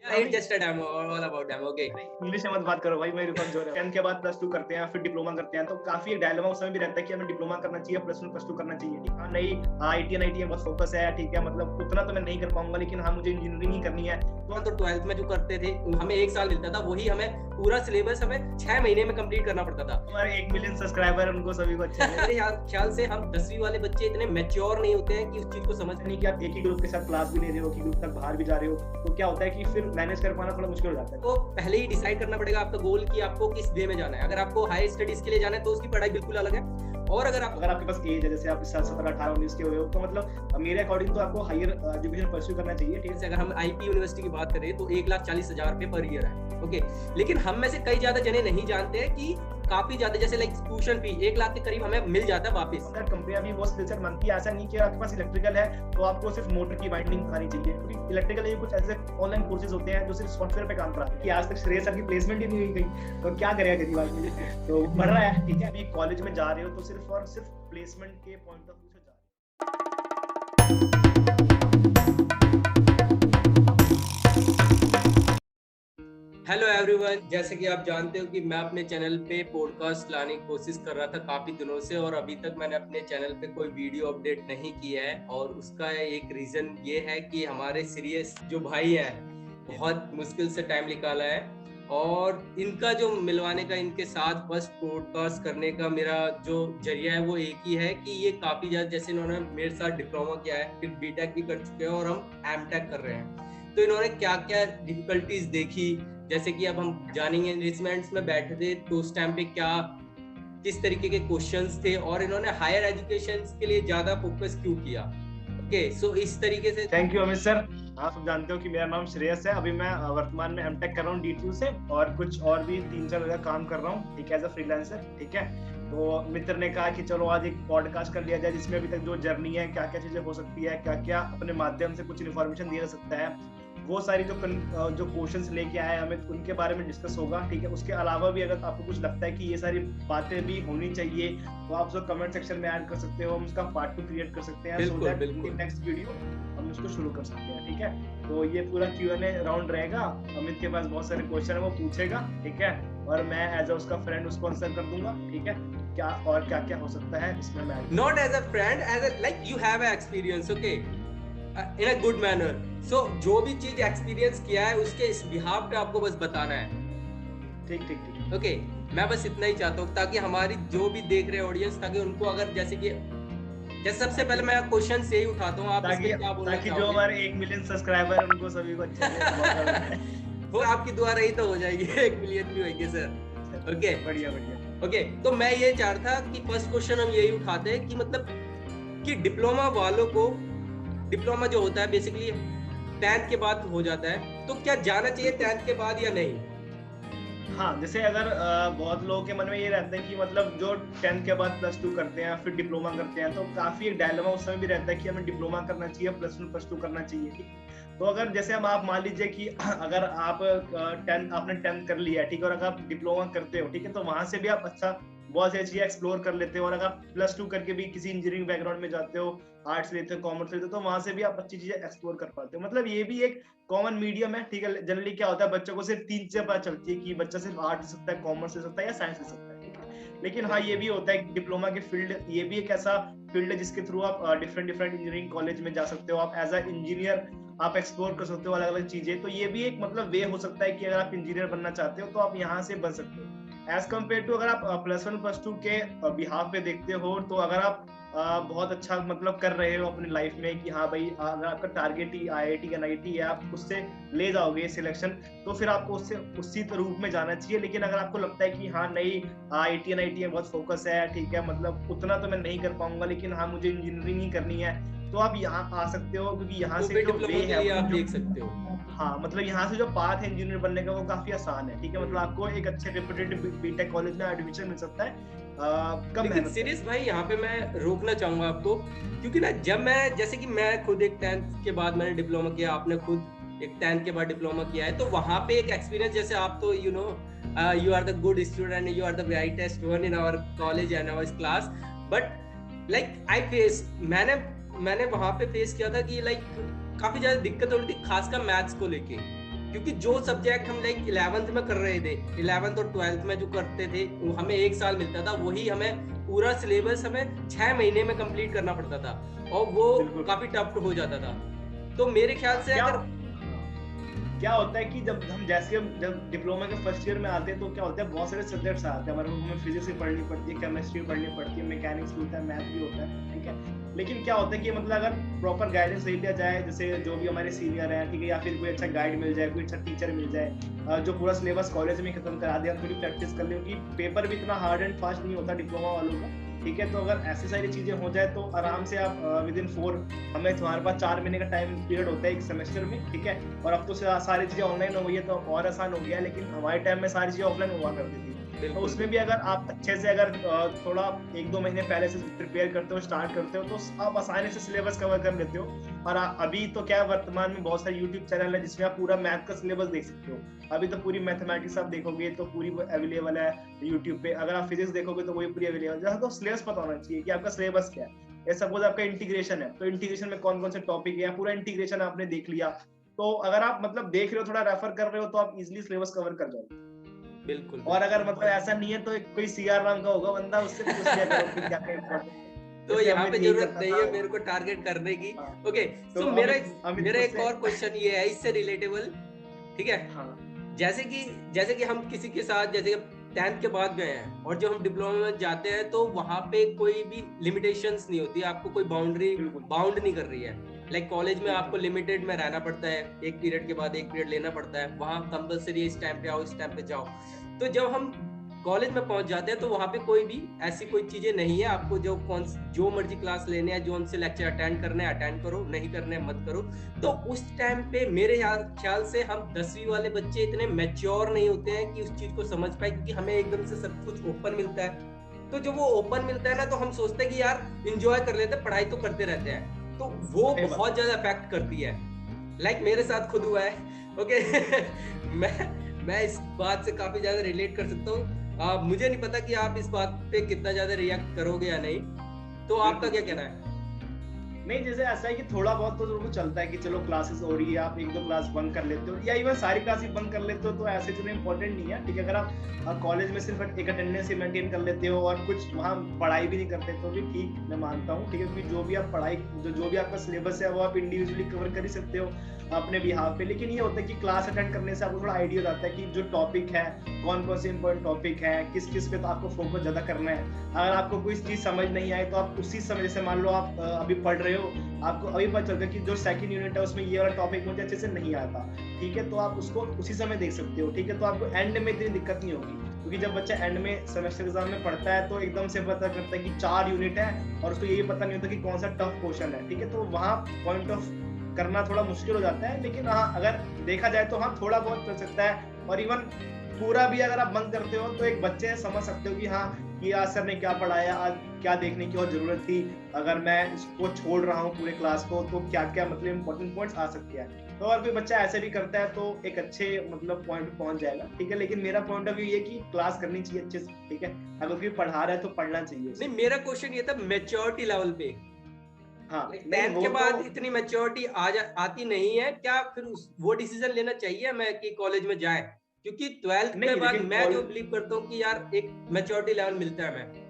It's just a demo, all about demo, okay. English में मत बात करो भाई, मेरे कमजोर है। 10 के बाद +2 करते हैं, फिर डिप्लोमा करते हैं, तो काफी एक डायलेमा उस समय भी रहता है कि हमें डिप्लोमा करना चाहिए, +1 +2 करना चाहिए। ठीक है, नहीं IIT में बहुत फोकस है, ठीक है, मतलब उतना तो मैं नहीं कर पाऊंगा, लेकिन हाँ मुझे इंजीनियरिंग ही करनी है। तो 12th में जो करते थे हमें 1 साल मिलता था, वही हमें पूरा सिलेबस हमें 6 महीने में कंप्लीट करना पड़ता था। हमारे 1 मिलियन सब्सक्राइबर, उनको सभी को अच्छा है। मेरे ख्याल से हम 10वीं वाले बच्चे इतने मैच्योर नहीं होते हैं कि उस चीज को समझ नहीं कि आप एक ही ग्रुप के साथ क्लास भी ले रहे हो, कि ग्रुप तक बाहर भी जा रहे हो, तो क्या होता है कि फिर मैनेज कर पाना थोड़ा मुश्किल हो जाता है। तो पहले ही डिसाइड करना पड़ेगा आपका गोल कि आपको किस वे में जाना है। अगर आपको हाई स्टडीज के लिए जाना है तो उसकी पढ़ाई बिल्कुल अलग है, और अगर आपके पास एज है, जैसे आप 17, 18, 19 के हुए हो, तो मतलब मेरे अकॉर्डिंग तो आपको हायर एजुकेशन परस्यू करना चाहिए। ठीक है, अगर हम आईपी यूनिवर्सिटी की बात करें तो 1,40,000 रुपए पर ईयर है, ओके। लेकिन हम में से कई ज्यादा जने नहीं जानते हैं कि काफी ज्यादा, जैसे लाइक ट्यूशन फी 1 लाख के करीब हमें मिल जाता है वापस। अगर कंपनियां भी वो स्किल सेट मांगती है, ऐसा नहीं कि आपके पास इलेक्ट्रिकल है तो आपको सिर्फ मोटर की वाइंडिंग आनी चाहिए, क्योंकि इलेक्ट्रिकल में कुछ ऐसे ऑनलाइन कोर्सेज होते हैं जो सिर्फ सॉफ्टवेयर पे काम कराते हैं कि आज तक श्रेय सर की प्लेसमेंट ही नहीं हुई कहीं, तो क्या करेगा गरीब आदमी। तो बढ़ रहा है, ठीक है। अभी कॉलेज में जा रहे हो तो सिर्फ और सिर्फ प्लेसमेंट के पॉइंट ऑफ व्यू से जा रहे हो। हेलो एवरीवन, जैसे कि आप जानते हो कि मैं अपने चैनल पे पॉडकास्ट लाने की कोशिश कर रहा था काफ़ी दिनों से, और अभी तक मैंने अपने चैनल पे कोई वीडियो अपडेट नहीं किया है। और उसका एक रीज़न ये है कि हमारे सीरियस जो भाई हैं बहुत मुश्किल से टाइम निकाला है, और इनका जो मिलवाने का, इनके साथ फर्स्ट पॉडकास्ट करने का मेरा जो जरिया है वो एक ही है कि ये काफ़ी ज़्यादा, जैसे इन्होंने मेरे साथ डिप्लोमा किया है, फिर बीटेक भी कर चुके हैं और हम एमटेक कर रहे हैं, तो इन्होंने क्या क्या डिफिकल्टीज देखी, जैसे कि अब हम जानेंगे इन्वेस्टमेंट्स में बैठे थे तो उस टाइम पे क्या किस तरीके के क्वेश्चंस थे, और इन्होंने हायर एजुकेशन के लिए ज्यादा फोकस क्यों किया। ओके, सो इस तरीके से थैंक यू अमित सर। आप सब जानते हो कि मेरा नाम श्रेयस है। अभी मैं वर्तमान में एमटेक कर रहा हूँ D2 से, और कुछ और भी 3-4 जगह काम कर रहा हूँ, ठीक है, एज अ फ्रीलांसर। ठीक है, तो मित्र ने कहा कि चलो आज एक पॉडकास्ट कर लिया जाए जिसमें अभी तक जो जर्नी है, क्या क्या चीजें हो सकती है, क्या क्या अपने माध्यम से कुछ इन्फॉर्मेशन दिया जा सकता है, वो सारी जो क्वेश्चंस लेके आए हमें उनके बारे में डिस्कस होगा। ठीक है, उसके अलावा भी अगर आपको कुछ लगता है कि ये सारी बातें भी होनी चाहिए तो आप उसको कमेंट सेक्शन में ऐड कर सकते हो, हम उसका पार्ट 2 क्रिएट कर सकते हैं, सो दैट नेक्स्ट वीडियो हम उसको शुरू कर सकते हैं। ठीक है, तो ये पूरा Q&A राउंड रहेगा। अमित के पास बहुत सारे क्वेश्चन है, वो पूछेगा, ठीक है, और मैं एज अ उसका फ्रेंड उसको आंसर कर दूंगा। ठीक है, क्या और क्या क्या हो सकता है इसमें, मैं not as a friend, as a like you have experience, okay, in a good manner. So जो भी चीज एक्सपीरियंस किया है उसके इस बिहाफ पे आपको बस बताना है। ठीक ठीक ठीक, ओके, मैं बस इतना ही चाहता हूँ ताकि हमारी जो भी देख रहे ऑडियंस, ताकि उनको अगर जैसे सबसे पहले मैं क्वेश्चन से ही उठाता हूँ, आप इसमें क्या बोलना चाहोगे? ताकि जो हमारे 1 मिलियन सब्सक्राइबर उनको सभी को अच्छा वो आपकी दुआ रही तो हो जाएगी, 1 मिलियन भी होंगे सर। ओके, बढ़िया बढ़िया। ओके, तो मैं ये चाह रहा था कि फर्स्ट क्वेश्चन हम यही उठाते हैं कि मतलब कि डिप्लोमा वालों को, डिप्लोमा जो होता है बेसिकली 10th के बाद हो जाता है, तो क्या जाना चाहिए 10th के बाद या नहीं? हाँ, जैसे अगर बहुत लोगों के मन में ये रहता है कि मतलब जो 10th के बाद +2 करते हैं फिर डिप्लोमा करते हैं, तो काफी एक डायलेमा उस समय भी रहता है कि हमें डिप्लोमा करना चाहिए, +1 +2 करना चाहिए। तो अगर जैसे हम आप मान लीजिए कि अगर आप आपने 10th कर लिया है, ठीक है, और अगर आप डिप्लोमा करते हो, ठीक है, तो वहां से भी आप अच्छा बहुत सारी चीजें एक्सप्लोर कर लेते हो, और अगर आप +2 करके भी किसी इंजीनियरिंग बैकग्राउंड में जाते हो, आर्ट्स लेते हो, कॉमर्स लेते हो, तो वहां से भी आप अच्छी चीजें एक्सप्लोर कर पाते हो। मतलब ये भी एक कॉमन मीडियम है। ठीक है, जनरली क्या होता है, बच्चों को सिर्फ 3 चीजें पता चलती है कि बच्चा सिर्फ आर्ट ले सकता है, कॉमर्स ले सकता है या साइंस ले सकता है। ठीक है, लेकिन हाँ ये भी होता है डिप्लोमा के फील्ड, ये भी एक ऐसा फील्ड है जिसके थ्रू आप डिफरेंट इंजीनियरिंग कॉलेज में जा सकते हो, आप एज अ इंजीनियर आप एक्सप्लोर कर सकते हो अलग अलग चीजें। तो ये भी एक मतलब वे हो सकता है कि अगर आप इंजीनियर बनना चाहते हो तो आप यहाँ से बन सकते हो, एज कम्पेयर टू अगर आप +1 +2 के बिहाफ पे देखते हो। तो अगर आप बहुत अच्छा मतलब कर रहे हो अपनी लाइफ में कि हाँ भाई, अगर आपका टारगेट ही IIT या NIT है, आप उससे ले जाओगे सिलेक्शन, तो फिर आपको उससे उसी रूप में जाना चाहिए। लेकिन अगर आपको लगता है कि हाँ नहीं, IIT NIT में बहुत फोकस है, ठीक है, मतलब उतना तो मैं नहीं कर पाऊंगा, लेकिन हाँ मुझे इंजीनियरिंग ही करनी है, तो आप यहाँ आ सकते हो, क्योंकि यहाँ से जो वे है आप देख सकते हो। हाँ, मतलब यहाँ से जो पाथ है इंजीनियर बनने का वो काफी आसान है। ठीक है, मतलब आपको एक अच्छे रेपुटेड बीटेक कॉलेज में एडमिशन मिल सकता है कम मेहनत। सीरियस भाई, यहाँ पे मैं रोकना चाहूंगा आपको, क्योंकि ना जब मैं, जैसे कि मैं खुद एक 10th के बाद मैंने डिप्लोमा किया, आपने खुद एक 10th के बाद डिप्लोमा किया है, तो वहां पे एक एक्सपीरियंस, जैसे आप तो you know you are the good student, you are the brightest one in our college and our class, but like I face, मैंने वहां पे फेस किया था कि लाइक काफी ज्यादा दिक्कत हो रही थी, खासकर मैथ्स को लेके। क्योंकि जो सब्जेक्ट हम लाइक 11th में कर रहे थे, 11th और 12th में जो करते थे, वो हमें 1 साल मिलता था, वही हमें पूरा सिलेबस हमें 6 महीने में कंप्लीट करना पड़ता था, और वो काफी टफ हो जाता था। तो मेरे ख्याल से अगर क्या होता है कि जब डिप्लोमा के फर्स्ट ईयर में आते हैं तो क्या होता है, बहुत सारे सब्जेक्ट्स आते हैं हमारे, हमें फिजिक्स भी पढ़नी पड़ती है, केमिस्ट्री पढ़नी पड़ती है, मैकेनिक्स भी होता है, मैथ भी होता है, ठीक है। लेकिन क्या होता है कि मतलब अगर प्रॉपर गाइडेंस ले लिया जाए, जैसे जो भी हमारे सीनियर है, ठीक है, या फिर कोई अच्छा गाइड मिल जाए, कोई अच्छा टीचर मिल जाए जो पूरा सिलेबस कॉलेज में खत्म करा दे, हम थोड़ी प्रैक्टिस कर ले, क्योंकि पेपर भी इतना हार्ड एंड फास्ट नहीं होता डिप्लोमा वालों का, ठीक है। तो अगर ऐसी सारी चीजें हो जाए तो आराम से आप विद इन 4 हमें तुम्हारे पास 4 महीने का टाइम पीरियड होता है एक सेमेस्टर में, ठीक है। और अब तो सारी चीजें ऑनलाइन हो गई है तो और आसान हो गया, लेकिन हमारे टाइम में सारी चीजें ऑफलाइन हुआ करती थी। तो उसमें भी अगर आप अच्छे से अगर थोड़ा 1-2 महीने पहले से प्रिपेयर करते हो, स्टार्ट करते हो, तो आप आसानी से सिलेबस कवर कर लेते हो। और अभी तो क्या वर्तमान में बहुत सारे यूट्यूब चैनल है जिसमें आप पूरा मैथ का सिलेबस देख सकते हो। अभी तो पूरी मैथमेटिक्स आप देखोगे तो पूरी अवेलेबल है यूट्यूब पे, अगर आप फिजिक्स देखोगे तो वही पूरी अवेलेबल है। तो सिलेबस पता होना चाहिए कि आपका सिलेबस क्या है। सपोज आपका इंटीग्रेशन है तो इंटीग्रेशन में कौन कौन से टॉपिक है, पूरा इंटीग्रेशन आपने देख लिया, तो अगर आप मतलब देख रहे हो, थोड़ा रेफर कर रहे हो, तो आप इजीली सिलेबस कवर कर जाओगे। बिल्कुल। और अगर मतलब ऐसा नहीं है तो कोई सीआर नाम का होगा बंदा, उससे पूछ लिया करो कि क्या क्या इंपॉर्टेंट है। तो यहाँ पे जरूरत नहीं है मेरे को टारगेट करने की। ओके, तो मेरा एक और क्वेश्चन ये है इससे रिलेटेबल, ठीक है। जैसे कि हम किसी के साथ जैसे 10th के बाद गए हैं और जो हम डिप्लोमा में जाते हैं तो वहां पे कोई भी लिमिटेशंस नहीं होती, आपको कोई बाउंड नहीं कर रही है। लाइक कॉलेज में आपको लिमिटेड में रहना पड़ता है, एक पीरियड के बाद एक पीरियड लेना पड़ता है, वहां कंपलसरी इस टाइम पे आओ, इस टाइम पे जाओ। तो जब हम कॉलेज में पहुंच जाते हैं तो वहां पे कोई भी ऐसी कोई चीजें नहीं है, आपको जो मर्जी क्लास लेने हैं, जो उनसे लेक्चर अटेंड करने हैं अटेंड करो, नहीं करने हैं मत करो। तो उस टाइम पे मेरे ख्याल से हम 10वीं वाले बच्चे इतने मैच्योर नहीं होते हैं कि उस चीज को समझ पाए, क्योंकि हमें एकदम से सब कुछ ओपन मिलता है। तो जो वो ओपन मिलता है ना, तो हम सोचते हैं कि यार एंजॉय कर लेते हैं, पढ़ाई तो करते रहते हैं, तो वो बहुत ज्यादा इफेक्ट करती है। लाइक मेरे साथ खुद हुआ है। ओके मैं इस बात से काफी ज्यादा रिलेट कर सकता हूँ। मुझे नहीं पता कि आप इस बात पे कितना ज्यादा रिएक्ट करोगे या नहीं, तो आपका क्या कहना है? नहीं, जैसे ऐसा है कि थोड़ा बहुत तो लोगों को चलता है कि चलो क्लासेस हो रही है, आप 1-2 क्लास बंक कर लेते हो, या इवन सारी क्लासेस बंक कर लेते हो, तो ऐसे इतना इंपॉर्टेंट नहीं है, ठीक है। अगर आप कॉलेज में सिर्फ एक अटेंडेंस ही मेंटेन कर लेते हो और कुछ वहाँ पढ़ाई भी नहीं करते तो भी ठीक, मैं मानता हूँ, ठीक है। क्योंकि जो भी आप पढ़ाई जो भी आपका सिलेबस है वो आप इंडिविजुअली कवर कर ही सकते हो अपने बिहाफ पे। लेकिन ये होता है कि क्लास अटेंड करने से आपको थोड़ा आइडिया जाता है कि जो टॉपिक है, कौन कौन से इंपॉर्टेंट टॉपिक है, किस किस पे तो आपको फोकस ज्यादा करना है। अगर आपको कोई चीज समझ नहीं आए तो आप उसी समय, जैसे मान लो आप अभी पढ़ रहे हो, आपको अभी पता चलता है कि जो सेकंड यूनिट है उसमें ये वाला टॉपिक मुझे अच्छे से नहीं आता, ठीक है, तो आप उसको उसी समय देख सकते हो, ठीक है। तो आपको एंड में इतनी दिक्कत नहीं होगी, क्योंकि जब बच्चा एंड में सेमेस्टर एग्जाम में पढ़ता है तो एकदम से पता करता है कि 4 यूनिट है और उसको यही पता नहीं होता कि कौन सा टफ क्वेश्चन है, ठीक है। तो वहाँ पॉइंट ऑफ करना थोड़ा मुश्किल हो जाता है। लेकिन हाँ, अगर देखा जाए तो हाँ, थोड़ा बहुत चल सकता है। और इवन पूरा भी अगर आप बंक करते हो तो एक बच्चे समझ सकते हो कि हाँ, कि आज सर ने क्या पढ़ाया, आज क्या देखने की और जरूरत थी, अगर मैं इसको छोड़ रहा हूँ पूरे क्लास को तो क्या क्या मतलब इंपॉर्टेंट पॉइंट्स आ सकते हैं। तो अगर कोई बच्चा ऐसे भी करता है तो एक अच्छे मतलब पॉइंट पे पहुंच जाएगा, ठीक है। लेकिन मेरा पॉइंट ऑफ व्यू ये कि क्लास करनी चाहिए अच्छे से, ठीक है। अगर कोई पढ़ा रहा है तो पढ़ना चाहिए। नहीं, मेरा क्वेश्चन ये था मैच्योरिटी लेवल पे। हाँ, 10th के बाद इतनी मैच्योरिटी आती नहीं है क्या, फिर वो डिसीजन लेना चाहिए हमें कि कॉलेज में जाए? क्योंकि 12th के बाद मैं जो बिलीव करता हूँ कि यार एक मैच्योरिटी लेवल मिलता है हमें।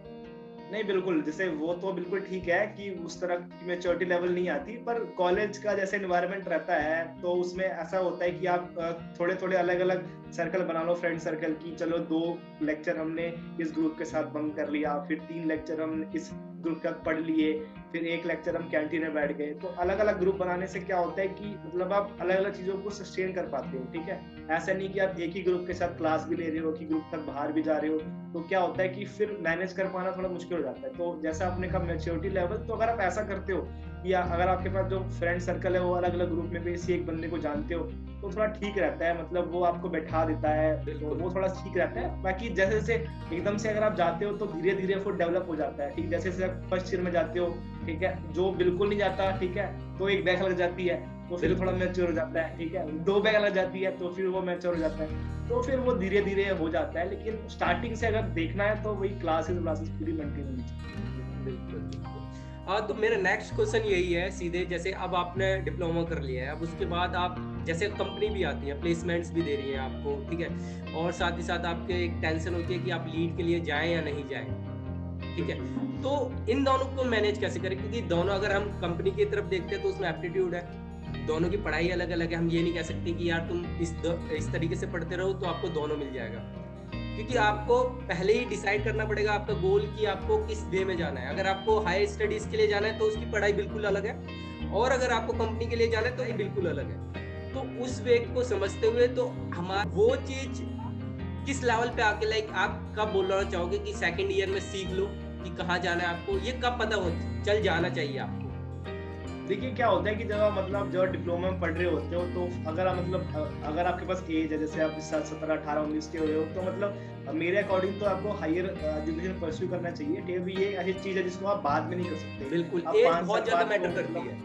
नहीं, बिल्कुल, जैसे वो तो बिल्कुल ठीक है कि उस तरह की मैच्योरिटी लेवल नहीं आती, पर कॉलेज का जैसे एनवायरनमेंट रहता है तो उसमें ऐसा होता है कि आप थोड़े थोड़े अलग अलग सर्कल बना लो, फ्रेंड सर्कल की। चलो 2 लेक्चर हमने इस ग्रुप के साथ बंक कर लिया, फिर 3 लेक्चर हम इस ग्रुप का पढ़ लिए, फिर 1 लेक्चर हम कैंटीन में बैठ गए। तो अलग अलग ग्रुप बनाने से क्या होता है कि मतलब आप अलग अलग चीजों को सस्टेन कर पाते हो, ठीक है। ऐसा नहीं कि आप एक ही ग्रुप के साथ क्लास भी ले रहे हो, कि ग्रुप तक बाहर भी जा रहे हो, तो क्या होता है कि फिर मैनेज कर पाना थोड़ा मुश्किल हो जाता है। तो जैसा आपने कहा मैच्योरिटी लेवल, तो अगर आप ऐसा करते हो या अगर आपके पास जो फ्रेंड सर्कल है वो अलग अलग ग्रुप में भी इसी एक बंदे को जानते हो तो थोड़ा ठीक रहता है, मतलब वो आपको बैठा देता है, तो वो थोड़ा ठीक रहता है। बाकी जैसे जैसे एकदम से अगर आप जाते हो तो धीरे धीरे वो डेवलप हो जाता है, ठीक। जैसे जैसे फर्स्ट ईयर में जाते हो, ठीक है, जो बिल्कुल नहीं जाता, ठीक है, तो एक बैग लग जाती है तो फिर थोड़ा मैच्योर हो जाता है, ठीक है, 2 बैग लग जाती है तो फिर वो मैच्योर हो जाता है, तो फिर वो धीरे धीरे हो जाता है। लेकिन स्टार्टिंग से अगर देखना है तो वही क्लासेस पूरी मेंटेन होनी चाहिए। बिल्कुल। तो मेरा नेक्स्ट क्वेश्चन यही है सीधे, जैसे अब आपने डिप्लोमा कर लिया है, अब उसके बाद आप जैसे कंपनी भी आती है, प्लेसमेंट्स भी दे रही है आपको, ठीक है, और साथ ही साथ आपके एक टेंशन होती है कि आप लीड के लिए जाएं या नहीं जाएं, ठीक है। तो इन दोनों को मैनेज कैसे करें, क्योंकि दोनों अगर हम कंपनी की तरफ देखते हैं तो उसमें एप्टीट्यूड है, दोनों की पढ़ाई अलग अलग है, हम ये नहीं कह सकते कि यार तुम इस तरीके से पढ़ते रहो तो आपको दोनों मिल जाएगा, क्योंकि आपको पहले ही डिसाइड करना पड़ेगा आपका गोल कि आपको किस वे में जाना है। अगर आपको हायर स्टडीज के लिए जाना है तो उसकी पढ़ाई बिल्कुल अलग है, और अगर आपको कंपनी के लिए जाना है तो ये बिल्कुल अलग है। तो उस वे को समझते हुए तो हमारा वो चीज किस लेवल पे आके, लाइक आप कब बोलना चाहोगे कि सेकंड ईयर में सीख लो कि कहाँ जाना है आपको, ये कब पता हो चल जाना चाहिए आपको? देखिए क्या होता है कि जब आप मतलब जब डिप्लोमा में पढ़ रहे होते हो तो अगर आप मतलब अगर आपके पास एज है, जैसे आप इस साल 17, 18, 19 के हो रहे हो, तो मतलब मेरे अकॉर्डिंग तो आपको हायर एजुकेशन परस्यू करना चाहिए। ठीक है, ये ऐसी चीज है जिसको आप बाद में नहीं कर सकते। बिल्कुल, एज बहुत ज्यादा मैटर करती है।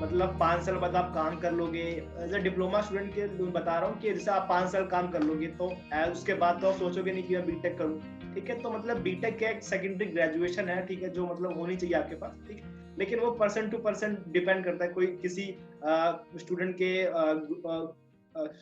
मतलब 5 साल बाद आप काम कर लोगे। एज अ डिप्लोमा स्टूडेंट के बता रहा हूँ कि जैसे आप 5 साल काम कर लोगे तो उसके बाद तो आप सोचोगे नहीं कि मैं बीटेक करूँ। ठीक है, तो मतलब बीटेक क्या एक सेकेंडरी ग्रेजुएशन है, ठीक है, जो मतलब होनी चाहिए आपके पास। ठीक है, लेकिन वो पर्सन टू पर्सन डिपेंड करता है। कोई किसी स्टूडेंट के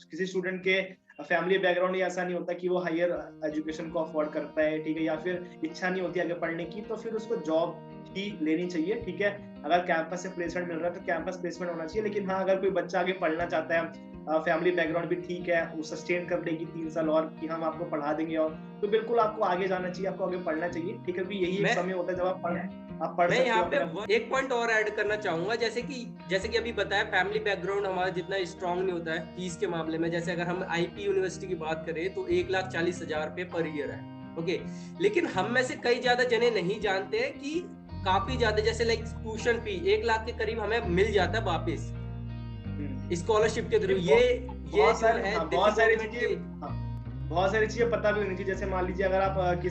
किसी स्टूडेंट के फैमिली बैकग्राउंड ऐसा नहीं होता कि वो हायर एजुकेशन को अफोर्ड करता है, ठीक है, या फिर इच्छा नहीं होती आगे पढ़ने की, तो फिर उसको जॉब ही लेनी चाहिए। ठीक है, अगर कैंपस से प्लेसमेंट मिल रहा है तो कैंपस प्लेसमेंट होना चाहिए। लेकिन हाँ, अगर कोई बच्चा आगे पढ़ना चाहता है, फैमिली बैकग्राउंड भी ठीक है, वो सस्टेन कर लेगी 3 साल और कि हम आपको पढ़ा देंगे, और तो बिल्कुल आपको आगे जाना चाहिए, आपको आगे पढ़ना चाहिए। ठीक है, यही एक समय होता है जब आप पढ़ मैं सकते यहाँ हो। पे एक पॉइंट और ऐड करना चाहूंगा, जैसे कि अभी बताया, फैमिली बैकग्राउंड हमारा जितना स्ट्रांग नहीं होता है फीस के मामले में। जैसे अगर हम आईपी यूनिवर्सिटी की बात करें तो 1,40,000 रुपए पर ईयर है, ओके। लेकिन हम में से कई ज्यादा जने नहीं जानते हैं कि काफी ज्यादा, जैसे लाइक ट्यूशन फी 1 लाख के करीब हमें मिल जाता है वापिस स्कॉलरशिप के थ्रू। ये बहुत सारी चीजें पता भी होनी चाहिए। जैसे मान लीजिए अगर आप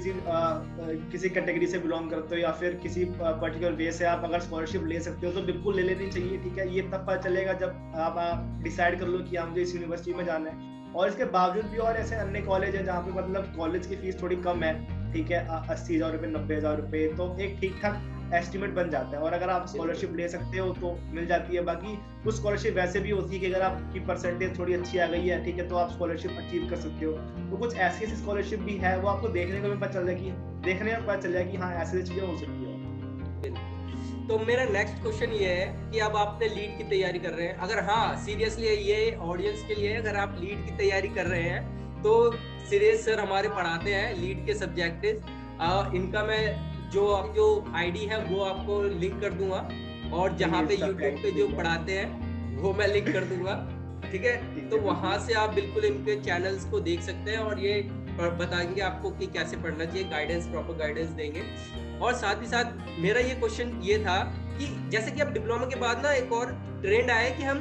किसी कैटेगरी से बिलोंग करते हो या फिर किसी पर्टिकुलर वे से आप अगर स्कॉलरशिप ले सकते हो तो बिल्कुल ले लेनी चाहिए। ठीक है, ये तब पता चलेगा जब आप डिसाइड कर लो कि हाँ मुझे इस यूनिवर्सिटी में जाना है। और इसके बावजूद भी और ऐसे अन्य कॉलेज है जहाँ पे मतलब कॉलेज की फीस थोड़ी कम है। ठीक है, 80,000 रुपए, 90,000 रुपए, तो एक ठीक ठाक एस्टिमेट बन जाता है। और अगर आप स्कॉलरशिप ले सकते हो तो मिल जाती है। बाकी कुछ स्कॉलरशिप वैसे भी होती है कि अगर आपकी परसेंटेज थोड़ी अच्छी आ गई है, ठीक है, तो आप स्कॉलरशिप अचीव कर सकते हो। तो कुछ ऐसी स्कॉलरशिप भी है, वो आपको देखने में पता चल जाए कि हाँ ऐसी चीजें हो सकती है। तो मेरा नेक्स्ट क्वेश्चन ये है कि अब आपने लीड की तैयारी कर रहे हैं, अगर हाँ सीरियसली ये ऑडियंस के लिए, अगर आप लीड की तैयारी कर रहे हैं तो सीरियस सर हमारे पढ़ाते हैं लीड के सब्जेक्ट। इनका मैं जो आईडी है वो आपको लिंक कर दूंगा, और जहाँ पे यूट्यूब पे जो पढ़ाते हैं वो मैं लिंक कर दूंगा। ठीक है, तो वहां से आप बिल्कुल इनके चैनल्स को देख सकते हैं और ये बताएंगे आपको कि कैसे पढ़ना चाहिए, गाइडेंस, प्रॉपर गाइडेंस देंगे। और साथ ही साथ मेरा ये क्वेश्चन ये था कि जैसे कि अब डिप्लोमा के बाद ना एक और ट्रेंड आया कि हम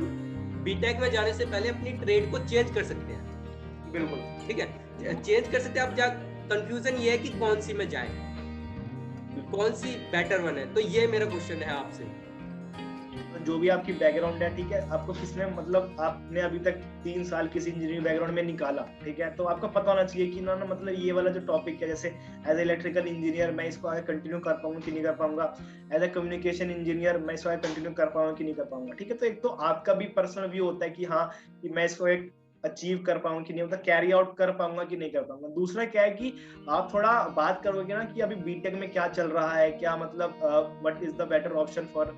बीटेक में जाने से पहले अपनी ट्रेड को चेंज कर सकते हैं। बिल्कुल, ठीक है, चेंज कर सकते हैं। अब कंफ्यूजन ये है कि कौन सी में जाएं, कौन सी बेटर वन है। तो ये मेरा क्वेश्चन है आपसे। जो भी आपकी बैकग्राउंड है, ठीक है, आपको किसने मतलब आपने अभी तक 3 साल किसी इंजीनियरिंग बैकग्राउंड में निकाला, ठीक है, तो आपको पता होना चाहिए कि ना मतलब ये वाला जो टॉपिक है, जैसे एज इलेक्ट्रिकल इंजीनियर मैं इसको आगे कंटिन्यू कर पाऊंगा कि नहीं कर पाऊंगा, एज ए कम्युनिकेशन इंजीनियर मैं इसको आगे कंटिन्यू कर पाऊंगा कि नहीं कर पाऊंगा। ठीक है, तो एक तो आपका भी पर्सनल व्यू होता है कि हाँ कि मैं इसको एक अचीव कर पाऊंगा कि नहीं, मतलब कैरी आउट कर पाऊंगा कि नहीं कर पाऊंगा। दूसरा क्या है कि आप थोड़ा बात करोगे ना कि अभी बीटेक में क्या चल रहा है, क्या मतलब what is the better option for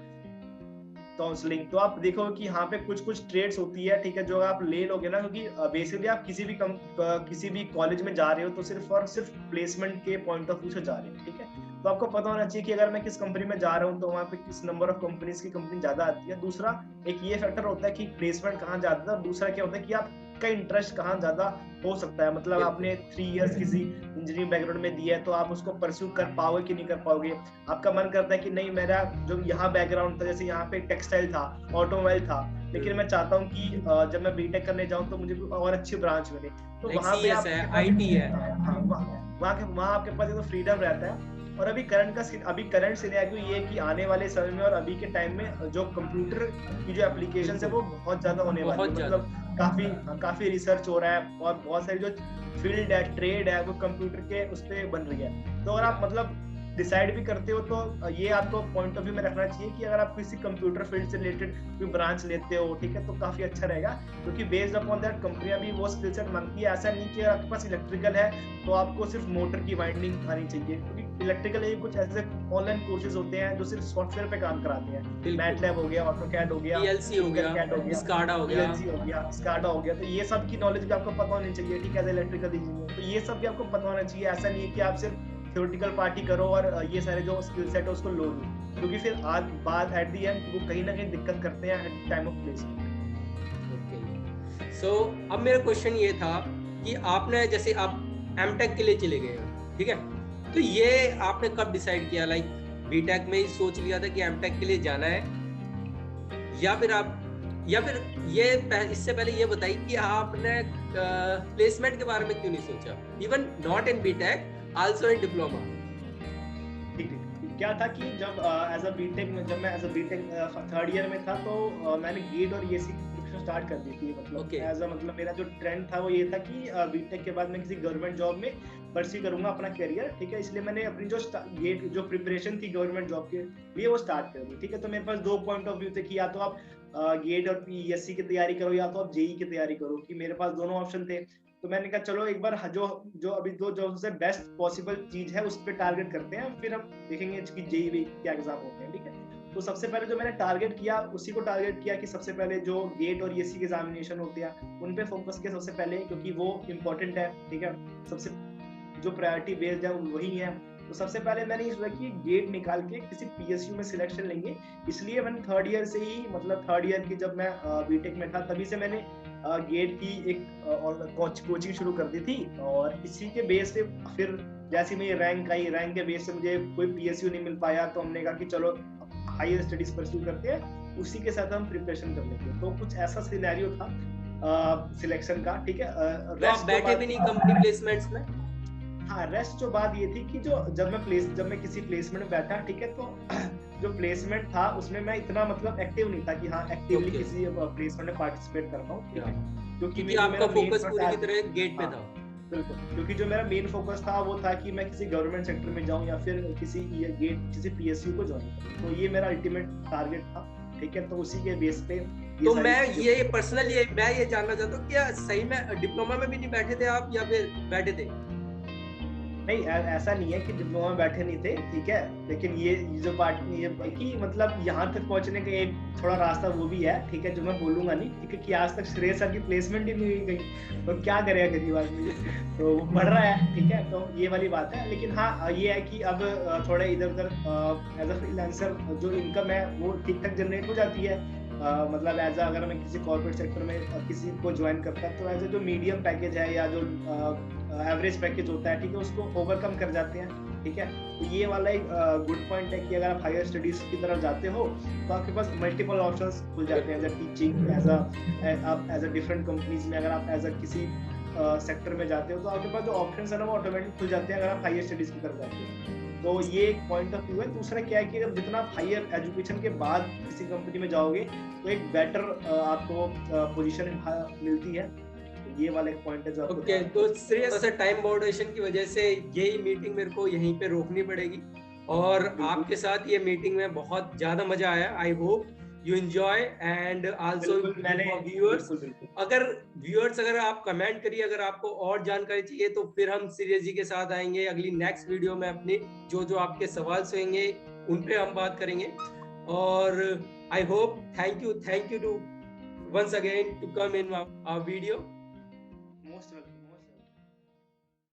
counselling, तो आप देखोगे कि यहाँ पे कुछ ट्रेड्स होती है, ठीक है, जो आप ले लोगे ना, क्योंकि बेसिकली आप किसी भी कॉलेज में जा रहे हो तो सिर्फ और सिर्फ प्लेसमेंट के पॉइंट ऑफ व्यू से जा रहे हो। ठीक है, तो आपको पता होना चाहिए कि अगर मैं किस कंपनी में जा रहा हूँ तो वहाँ पे किस नंबर ऑफ कंपनीज की कंपनी ज्यादा आती है। दूसरा एक ये फैक्टर होता है कि प्लेसमेंट कहाँ ज्यादा है, और दूसरा क्या होता है कि आपका इंटरेस्ट कहाँ ज्यादा हो सकता है। मतलब आपने 3 इयर्स किसी इंजीनियरिंग बैकग्राउंड में दिया है तो आप उसको परस्यू कर पाओगे कि नहीं कर पाओगे। आपका मन करता है कि नहीं, मेरा जो यहाँ बैकग्राउंड था, जैसे यहाँ पे टेक्सटाइल था, ऑटोमोबाइल था, लेकिन मैं चाहता हूँ कि जब मैं बीटेक करने जाऊँ तो मुझे और अच्छी ब्रांच मिले, तो वहाँ पे आईटी है, वहाँ आपके पास तो फ्रीडम रहता है। और अभी करंट सिनेरियो ये है कि आने वाले समय में और अभी के टाइम में जो कंप्यूटर की जो एप्लीकेशन है वो बहुत ज्यादा होने वाली है। मतलब काफी रिसर्च हो रहा है और बहुत सारी जो फील्ड है, ट्रेड है, वो कंप्यूटर के उस पे बन रही है। तो अगर आप मतलब डिसाइड भी करते हो तो ये आपको पॉइंट ऑफ व्यू में रखना चाहिए कि अगर आप किसी कंप्यूटर फील्ड से रिलेटेड कोई ब्रांच लेते हो, ठीक है, तो काफी अच्छा रहेगा, क्योंकि बेस्ड अपॉन दैट कंपनियां भी वो स्किल सेट मांगती है। ऐसा नहीं कि आपके पास इलेक्ट्रिकल है तो आपको सिर्फ मोटर की वाइंडिंग आनी चाहिए, क्योंकि इलेक्ट्रिकल ही कुछ ऐसे ऑनलाइन कोर्सेज होते हैं जो सिर्फ सॉफ्टवेयर पे काम कराते हैं। मैटलैब हो गया, ऑटोकैड हो गया, पीएलसी हो गया, स्काडा हो गया, स्काडा हो गया, तो ये सब की नॉलेज भी आपको पता होनी चाहिए, ठीक है, एज इलेक्ट्रिकल इंजीनियर। तो ये सब भी आपको पता होना चाहिए। ऐसा नहीं है कि आप सिर्फ थ्योरेटिकल पार्टी करो और ये सारे जो स्किल सेट है उसको लो लो, क्योंकि फिर आज बाद एट द एंड वो कहीं ना कहीं दिक्कत करते हैं at time of placement. Okay, so अब मेरा क्वेश्चन ये था कि आपने जैसे आप एमटेक के लिए चले गए, ठीक है, तो ये आपने कब डिसाइड किया, लाइक बीटेक में ही सोच लिया था कि एमटेक के लिए जाना है, या फिर ये इससे पहले ये बताइए कि आपने प्लेसमेंट के बारे में क्यों नहीं सोचा, even not in BTech, also in diploma? ठीक, क्या था कि जब एज अ बीटेक में, जब मैं as a BTech third year में था तो मैंने गेट और ईएससी की प्रिपरेशन स्टार्ट कर दी थी। मतलब एज अ मतलब मेरा जो ट्रेंड था वो ये था कि बीटेक के बाद मैं किसी गवर्नमेंट जॉब में परस्यू करूंगा अपना करियर, ठीक है, इसलिए मैंने अपनी जो गेट जो प्रिपरेशन थी गवर्नमेंट जॉब के लिए वो स्टार्ट कर दी, ठीक है। तो मेरे पास दो पॉइंट ऑफ व्यू थे कि या तो आप गेट और ईएससी की तैयारी करो या तो आप जेई की तैयारी करो, कि मेरे पास दोनों ऑप्शन थे। तो मैंने कहा चलो एक बार जो अभी जो सबसे बेस्ट पॉसिबल चीज है उस पर टारगेट करते हैं, फिर हम देखेंगे कि जेई क्या एग्जाम होते हैं, ठीक है। तो सबसे पहले जो मैंने टारगेट किया उसी को टारगेट किया कि सबसे पहले जो गेट और ईएससी के एग्जामिनेशन होते हैं उन पे फोकस किया सबसे पहले, क्योंकि वो इम्पोर्टेंट है, ठीक है, सबसे जो प्रायोरिटी बेस्ड है वही है। तो सबसे पहले मैंने ये सोचा कि गेट निकाल के किसी पीएसयू में सिलेक्शन लेंगे, इसलिए मैंने थर्ड ईयर से ही, मतलब थर्ड ईयर की जब मैं बीटेक में था तभी से मैंने गेट की एक कोचिंग शुरू कर दी थी, और इसी के बेस से फिर जैसे मेरी रैंक आई, रैंक के बेस से मुझे कोई पीएसयू नहीं मिल पाया, तो हमने कहा कि चलो हायर स्टडीज परस्यू करते हैं, उसी के साथ हम प्रिपरेशन कर लेते हैं। तो कुछ ऐसा सिनेरियो था सिलेक्शन का, ठीक है। तो आप बैठे भी नहीं कंपनी प्लेसमेंट्स में? हाँ, रेस्ट जो बात ये थी कि जब मैं किसी प्लेसमेंट में बैठा, ठीक है, तो जो प्लेसमेंट था उसमें मैं इतना मतलब एक्टिव नहीं था कि हाँ एक्टिवली किसी प्लेसमेंट में पार्टिसिपेट कर पाऊँ, ठीक है, क्योंकि आपका फोकस पूरी की तरह गेट पे था। बिल्कुल, क्योंकि जो मेरा मेन फोकस था वो था कि मैं किसी गवर्नमेंट सेक्टर में जाऊं या फिर किसी पीएसयू को ज्वाइन करूं, तो ये मेरा अल्टीमेट टारगेट था, ठीक है। तो उसी के बेस पे तो मैं ये पर्सनली मैं ये जानना चाहता हूँ, क्या सही में डिप्लोमा में भी नहीं बैठे थे आप या फिर बैठे थे? नहीं, ऐसा नहीं है कि डिप्लोमा में बैठे नहीं थे, ठीक है, लेकिन ये जो बात ये कि मतलब यहाँ तक पहुंचने का एक थोड़ा रास्ता वो भी है, ठीक है, जो मैं बोलूंगा नहीं, ठीक है, कि आज तक श्रेय सर की प्लेसमेंट ही नहीं हुई गई, तो क्या करेगा गरीब आदमी, तो बढ़ रहा है, ठीक है, तो ये वाली बात है। लेकिन हाँ ये है कि अब थोड़ा इधर उधर एज अ फ्रीलांसर जो इनकम है वो ठीक ठाक जनरेट हो जाती है। मतलब एज अगर मैं किसी कॉर्पोरेट सेक्टर में किसी को ज्वाइन करता है तो एज जो मीडियम पैकेज है या जो एवरेज पैकेज होता है, ठीक है, उसको ओवरकम कर जाते हैं, ठीक है। तो ये वाला एक गुड पॉइंट है कि अगर आप हायर स्टडीज की तरफ जाते हो तो आपके पास मल्टीपल ऑप्शंस खुल जाते हैं, as a teaching, as a different companies में। अगर आप एज अ किसी सेक्टर में जाते हो तो आपके पास जो ऑप्शंस है ना वो ऑटोमेटिक खुल जाते हैं अगर आप हायर स्टडीज की तरफ जाते हो। तो ये एक पॉइंट ऑफ व्यू है। दूसरा क्या है कि अगर जितना आप हायर एजुकेशन के बाद किसी कंपनी में जाओगे तो एक बेटर आपको पोजीशन मिलती है, ये वाला एक पॉइंट है जो ओके। तो सीरियस टाइम बाउंडेशन की वजह से यही मीटिंग मेरे को यहीं पे रोकनी पड़ेगी, और आपके साथ ये मीटिंग में बहुत ज्यादा मजा आया। I hope you enjoy and also viewers. अगर आप कमेंट करिए, अगर आपको और जानकारी चाहिए तो फिर हम सीरियस जी के साथ आएंगे अगली नेक्स्ट वीडियो में, अपनी जो आपके सवाल होंगे उन पे हम बात करेंगे। और I hope thank you to once again to come in our video. Most welcome.